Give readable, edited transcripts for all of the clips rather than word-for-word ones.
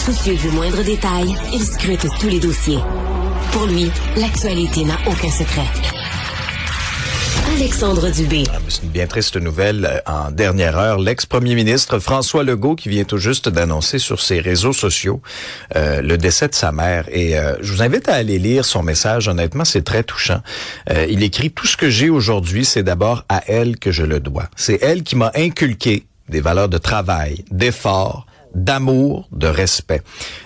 Soucieux du moindre détail, il scrute tous les dossiers. Pour lui, l'actualité n'a aucun secret. Alexandre Dubé. C'est une bien triste nouvelle en dernière heure. L'ex-premier ministre François Legault qui vient tout juste d'annoncer sur ses réseaux sociaux le décès de sa mère. Et je vous invite à aller lire son message. Honnêtement, c'est très touchant. Il écrit « Tout ce que j'ai aujourd'hui, c'est d'abord à elle que je le dois. C'est elle qui m'a inculqué des valeurs de travail, d'effort, d'amour, de respect.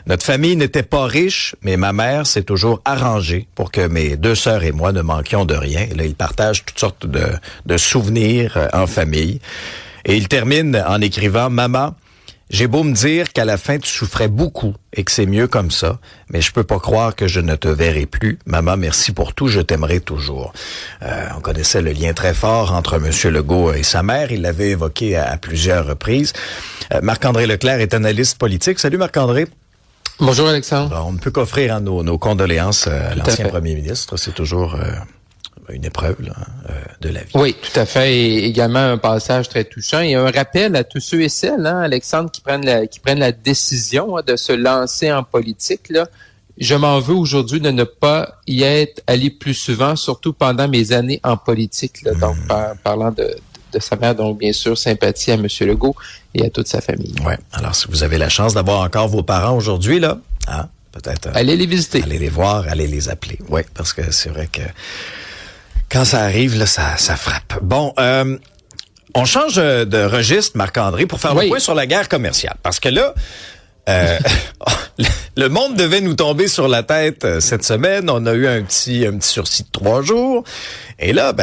Notre famille n'était pas riche, mais ma mère s'est toujours arrangée pour que mes 2 sœurs et moi ne manquions de rien. Et là, il partage toutes sortes de souvenirs en famille. Et il termine en écrivant « Maman, j'ai beau me dire qu'à la fin, tu souffrais beaucoup et que c'est mieux comme ça, mais je peux pas croire que je ne te verrai plus. Maman, merci pour tout, je t'aimerai toujours. » On connaissait le lien très fort entre M. Legault et sa mère. Il l'avait évoqué à plusieurs reprises. Marc-André Leclerc est analyste politique. Salut Marc-André. Bonjour Alexandre. On ne peut qu'offrir nos condoléances à l'ancien premier ministre. C'est toujours une épreuve là, de la vie. Oui, tout à fait. Et également un passage très touchant et un rappel à tous ceux et celles, Alexandre, qui prennent la décision de se lancer en politique. Là. Je m'en veux aujourd'hui de ne pas y être allé plus souvent, surtout pendant mes années en politique. Là. Donc, parlant de sa mère, donc bien sûr, sympathie à M. Legault et à toute sa famille. Ouais. Alors, si vous avez la chance d'avoir encore vos parents aujourd'hui, là, peut-être... allez les visiter. Allez les voir, allez les appeler. Oui, parce que c'est vrai que quand ça arrive, là, ça frappe. Bon, on change de registre, Marc-André, pour faire le point sur la guerre commerciale. Parce que là, le monde devait nous tomber sur la tête cette semaine. On a eu un petit sursis de 3 jours. Et là,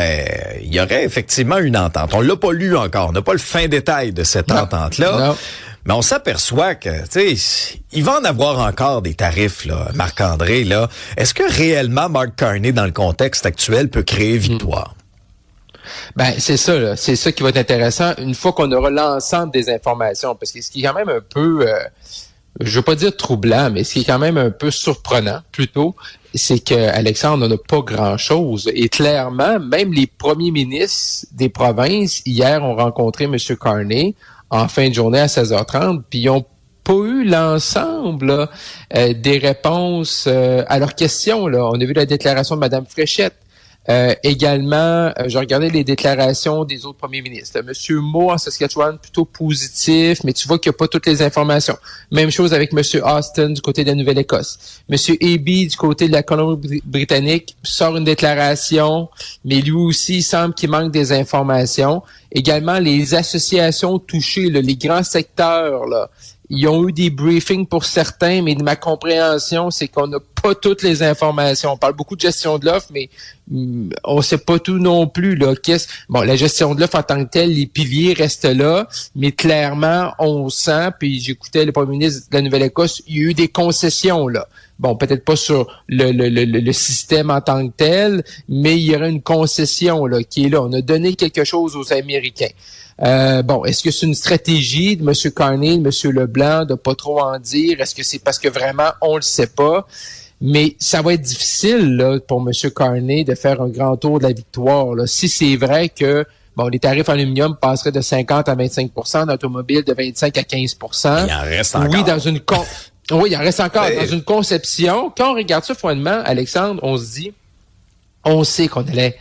il y aurait effectivement une entente. On l'a pas lu encore. On n'a pas le fin détail de cette entente-là. Non. Mais on s'aperçoit que, tu sais, il va en avoir encore des tarifs, là, Marc-André, là. Est-ce que réellement Mark Carney, dans le contexte actuel, peut créer victoire? C'est ça, là. C'est ça qui va être intéressant une fois qu'on aura l'ensemble des informations. Parce que ce qui est quand même un peu, je veux pas dire troublant, mais ce qui est quand même un peu surprenant, plutôt, c'est que Alexandre, on n'a pas grand-chose. Et clairement, même les premiers ministres des provinces, hier, ont rencontré M. Carney en fin de journée à 16h30, puis ils n'ont pas eu l'ensemble des réponses à leurs questions. Là. On a vu la déclaration de Mme Fréchette. Également, je regardais les déclarations des autres premiers ministres. Monsieur Moore en Saskatchewan, plutôt positif, mais tu vois qu'il n'y a pas toutes les informations. Même chose avec Monsieur Austin du côté de la Nouvelle-Écosse. Monsieur Eby du côté de la Colombie-Britannique sort une déclaration, mais lui aussi, il semble qu'il manque des informations. Également, les associations touchées, là, les grands secteurs, là, ils ont eu des briefings pour certains, mais de ma compréhension, c'est qu'on n'a pas toutes les informations. On parle beaucoup de gestion de l'offre, mais on sait pas tout non plus. Là. La gestion de l'offre en tant que telle, les piliers restent là, mais clairement, on sent, puis j'écoutais le premier ministre de la Nouvelle-Écosse, il y a eu des concessions, là. Bon, peut-être pas sur le système en tant que tel, mais il y aura une concession là qui est là. On a donné quelque chose aux Américains. Est-ce que c'est une stratégie de M. Carney, de M. Leblanc, de pas trop en dire? Est-ce que c'est parce que vraiment, on le sait pas? Mais ça va être difficile là, pour M. Carney de faire un grand tour de la victoire. Là. Si c'est vrai que les tarifs en aluminium passeraient de 50 à 25 %, en automobile de 25 à 15 %. Il en reste encore. Oui, il en reste encore. Dans une conception, quand on regarde ça froidement, Alexandre, on se dit, on sait qu'on allait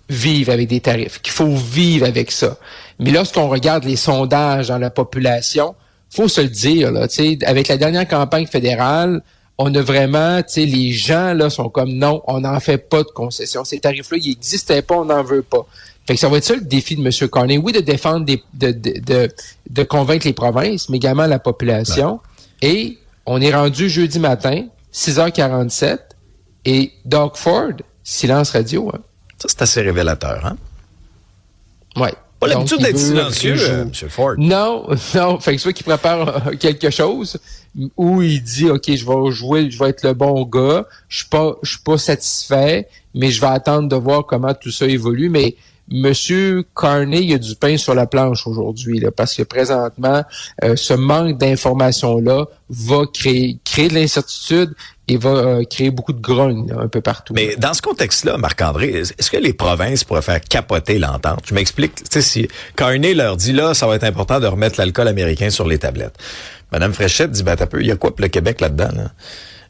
vivre avec des tarifs, qu'il faut vivre avec ça. Mais lorsqu'on regarde les sondages dans la population, faut se le dire, là, avec la dernière campagne fédérale, on a vraiment, les gens là sont comme non, on n'en fait pas de concessions. Ces tarifs-là, ils n'existaient pas, on n'en veut pas. Fait que ça va être ça le défi de M. Carney. Oui, de défendre de convaincre les provinces, mais également la population. Ouais. Et on est rendu jeudi matin, 6h47, et Doug Ford, silence radio. Hein. Ça, c'est assez révélateur, hein? Oui. Pas l'habitude d'être silencieux, M. Ford. Non. Fait que soit qu'il prépare quelque chose où il dit, OK, je vais jouer, je vais être le bon gars, je suis pas satisfait, mais je vais attendre de voir comment tout ça évolue. Mais Monsieur Carney, il y a du pain sur la planche aujourd'hui, là, parce que présentement, ce manque d'informations-là va créer de l'incertitude et va créer beaucoup de grogne là, un peu partout. Mais dans ce contexte-là, Marc-André, est-ce que les provinces pourraient faire capoter l'entente? Je m'explique. Tu sais, si Carney leur dit là, ça va être important de remettre l'alcool américain sur les tablettes. Madame Fréchette dit, t'as peu, il y a quoi pour le Québec là-dedans, là?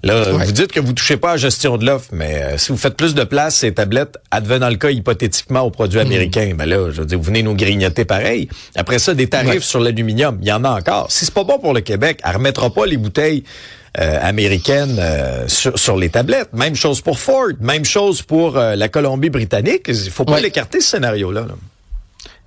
Là, vous dites que vous touchez pas à la gestion de l'offre, mais si vous faites plus de place, ces tablettes, advenant le cas hypothétiquement aux produits américains, ben là, je veux dire, vous venez nous grignoter pareil. Après ça, des tarifs sur l'aluminium, il y en a encore. Si c'est pas bon pour le Québec, elle remettra pas les bouteilles américaines sur les tablettes. Même chose pour Ford, même chose pour la Colombie-Britannique. Il faut pas l'écarter, ce scénario-là. Là.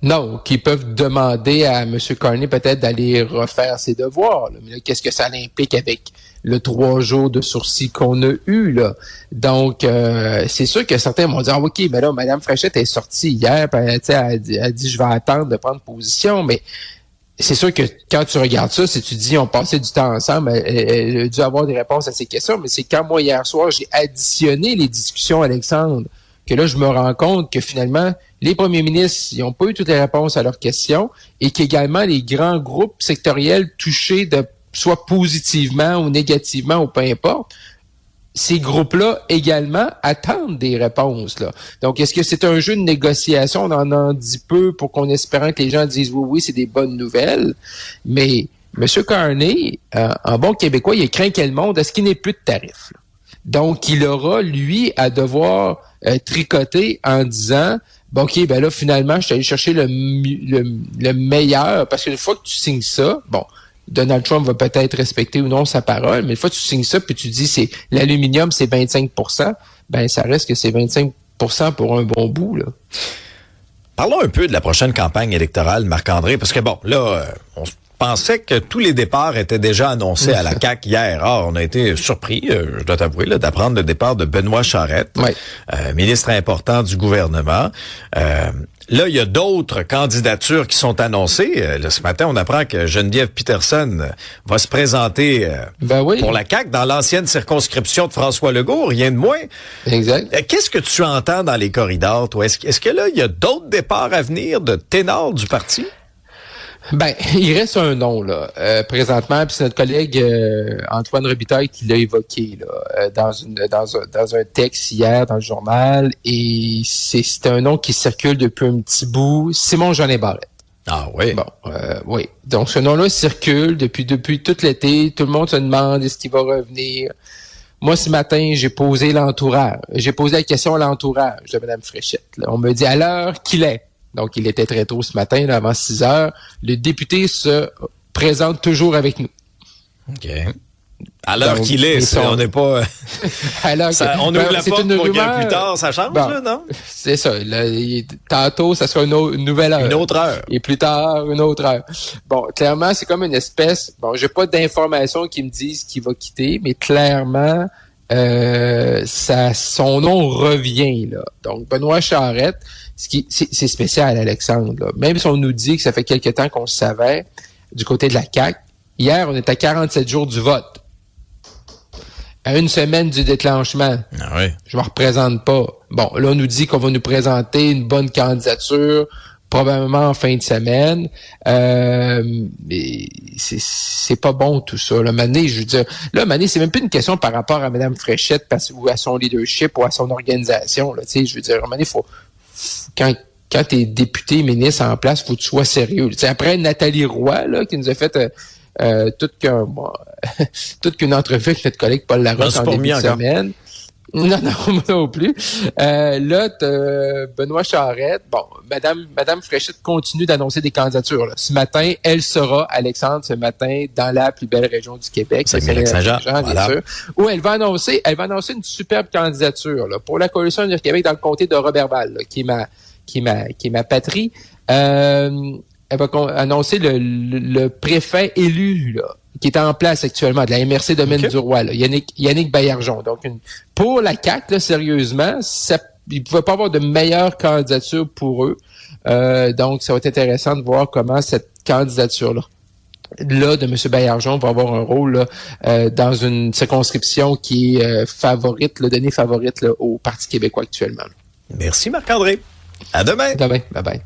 Non, qui peuvent demander à M. Carney peut-être d'aller refaire ses devoirs. Là. Mais là, qu'est-ce que ça implique avec le 3 jours de sursis qu'on a eu, là? Donc, c'est sûr que certains vont dire, OK, mais là, Mme Fréchette est sortie hier, elle a dit, je vais attendre de prendre position, mais c'est sûr que quand tu regardes ça, si tu dis, on passait du temps ensemble, elle a dû avoir des réponses à ces questions, mais c'est quand moi, hier soir, j'ai additionné les discussions, Alexandre, que là, je me rends compte que finalement, les premiers ministres, ils n'ont pas eu toutes les réponses à leurs questions et qu'également les grands groupes sectoriels touchés de soit positivement ou négativement ou peu importe, ces groupes-là également attendent des réponses, là. Donc, est-ce que c'est un jeu de négociation? On en dit peu pour qu'on espérant que les gens disent oui, c'est des bonnes nouvelles. Mais M. Carney, en bon québécois, il craint quel monde? Est-ce qu'il n'est plus de tarifs? Là? Donc, il aura, lui, à devoir tricoter en disant bon, OK, ben là, finalement, je suis allé chercher le meilleur, parce qu'une fois que tu signes ça, bon, Donald Trump va peut-être respecter ou non sa parole, mais une fois que tu signes ça, puis tu dis c'est l'aluminium, c'est 25%, ben ça reste que c'est 25% pour un bon bout, là. Parlons un peu de la prochaine campagne électorale, Marc-André, parce que bon, là, on pensait que tous les départs étaient déjà annoncés à la CAQ hier. Ah, on a été surpris, je dois t'avouer, là, d'apprendre le départ de Benoît Charette, ministre important du gouvernement. Là, il y a d'autres candidatures qui sont annoncées. Là, ce matin, on apprend que Geneviève Peterson va se présenter pour la CAQ dans l'ancienne circonscription de François Legault, rien de moins. Exact. Qu'est-ce que tu entends dans les corridors, toi? Est-ce que là, il y a d'autres départs à venir de ténors du parti? Ben, il reste un nom là présentement, puis c'est notre collègue Antoine Robitaille qui l'a évoqué là dans un texte hier dans le journal, et c'est un nom qui circule depuis un petit bout, Simon-Jeanin Barrette. Ah oui. Bon, oui. Donc ce nom-là circule depuis tout l'été. Tout le monde se demande est-ce qu'il va revenir. Moi, ce matin, j'ai posé la question à l'entourage de Mme Fréchette. Là. On me dit à l'heure qu'il est. Donc, il était très tôt ce matin, là, avant 6 heures. Le député se présente toujours avec nous. OK. À l'heure qu'il est, on n'est pas... on ouvre la porte pour que plus tard, ça change, là, non? C'est ça. Là, tantôt, ça sera une nouvelle heure. Une autre heure. Et plus tard, une autre heure. Bon, clairement, c'est comme une espèce... Bon, j'ai pas d'informations qui me disent qu'il va quitter, mais clairement, son nom revient, là. Donc, Benoît Charette... C'est spécial, Alexandre. Là. Même si on nous dit que ça fait quelque temps qu'on le savait, du côté de la CAQ, hier, on est à 47 jours du vote. À une semaine du déclenchement. Ah oui. Je me représente pas. Bon, là, on nous dit qu'on va nous présenter une bonne candidature, probablement en fin de semaine. Mais c'est pas bon tout ça. Là, Mané, je veux dire, là, Mané, c'est même plus une question par rapport à Mme Fréchette ou à son leadership ou à son organisation. Là, tu sais, je veux dire, Mané, quand t'es député, ministre en place, faut que tu sois sérieux. T'sais, après Nathalie Roy, là, qui nous a fait toute qu'une entrevue avec notre collègue Paul Larocque en début de semaine. Non, moi non plus. Là, Benoît Charette. Bon, Madame Fréchette continue d'annoncer des candidatures. Là. Ce matin, elle sera, Alexandre, dans la plus belle région du Québec. C'est Saint-Jean, bien sûr. Où elle va annoncer une superbe candidature là, pour la Coalition du Québec dans le comté de Roberval, là, qui est ma patrie. Elle va annoncer le préfet élu là, qui est en place actuellement de la MRC Domaine du Roi, là, Yannick Baillargeon. Donc, pour la CAQ, là, sérieusement, il ne pouvait pas avoir de meilleure candidature pour eux. Donc, ça va être intéressant de voir comment cette candidature-là de M. Baillargeon va avoir un rôle là, dans une circonscription qui est donnée favorite là, au Parti québécois actuellement. Merci Marc-André. À demain. Demain. Bye bye.